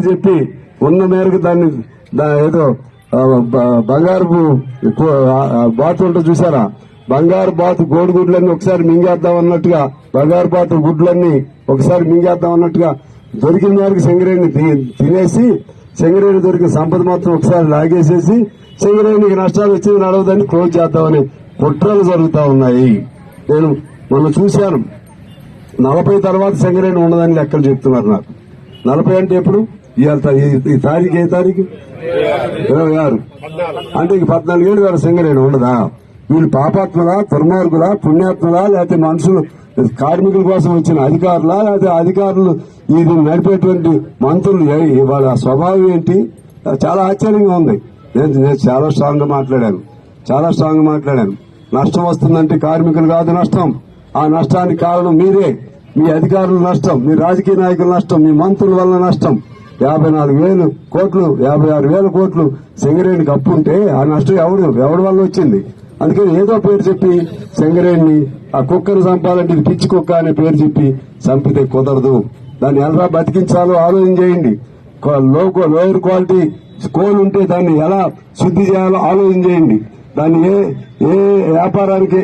చెప్పి ఉన్న మేరకు దాన్ని ఏదో బంగారు బాతు ఉంటే చూసారా, బంగారు బాతు గోడుగుడ్లన్నీ ఒకసారి మింగేద్దాం అన్నట్టుగా, బంగారు బాతు గుడ్లన్నీ ఒకసారి మింగేద్దాం అన్నట్టుగా దొరికిన మేరకు సింగరేణిని తినేసి సింగరేణి దొరికిన సంపద మొత్తం ఒకసారి లాగేసేసి సింగరేణికి నష్టాలు వచ్చింది నడవదని క్లోజ్ చేద్దామని కుట్రలు జరుగుతా ఉన్నాయి. నేను మొన్న చూశాను, 40 తర్వాత సింగరేణి ఉండదని లెక్కలు చెప్తున్నారు నాకు. 40 అంటే ఎప్పుడు? ఈ తారీఖు ఏ తారీఖు? 26. అంటే ఇంక 14 ఏళ్ళు వేరే సింగరేణి ఉండదా? వీళ్ళు పాపాత్మలా, దుర్మార్గులా, పుణ్యాత్మలా, లేకపోతే మనుషులు కార్మికుల కోసం వచ్చిన అధికారులా, లేకపోతే అధికారులు ఇది నడిపేటువంటి మంత్రులు వాళ్ళ స్వభావం ఏంటి? చాలా ఆశ్చర్యంగా ఉంది. నేను చాలా స్ట్రాంగ్ గా మాట్లాడాను. నష్టం వస్తుందంటే కార్మికులు కాదు నష్టం. ఆ నష్టానికి కారణం మీరే, మీ అధికారుల నష్టం, మీ రాజకీయ నాయకుల నష్టం, మీ మంత్రుల వల్ల నష్టం. 54,000 కోట్లు, 56,000 కోట్లు సింగరేణికి అప్పు ఉంటే ఆ నష్టం ఎవడి వల్ల వచ్చింది? అందుకని ఏదో పేరు చెప్పి సింగరేణిని, ఆ కుక్కను చంపాలంటే ఇది పిచ్చి కుక్క అనే పేరు చెప్పి చంపితే కుదరదు. దాన్ని ఎలా బతికించాలో ఆలోచన చేయండి. లోయర్ క్వాలిటీ కోల్ ఉంటే దాన్ని ఎలా శుద్ధి చేయాలో ఆలోచన చేయండి. దాన్ని ఏ వ్యాపారానికి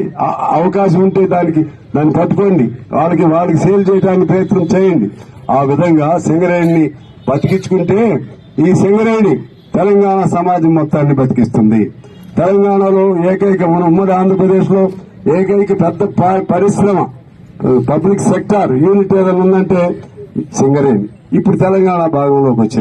అవకాశం ఉంటే దాన్ని పట్టుకోండి. వాళ్ళకి సేల్ చేయడానికి ప్రయత్నం చేయండి. ఆ విధంగా సింగరేణిని బతికించుకుంటే ఈ సింగరేణి తెలంగాణ సమాజం మొత్తాన్ని బతికిస్తుంది. తెలంగాణలో మన ఉమ్మడి ఆంధ్రప్రదేశ్ లో ఏకైక పెద్ద పరిశ్రమ, పబ్లిక్ సెక్టార్ యూనిట్ ఏదైనా ఉందంటే సింగరేణి. ఇప్పుడు తెలంగాణ భాగంలోకి వచ్చింది.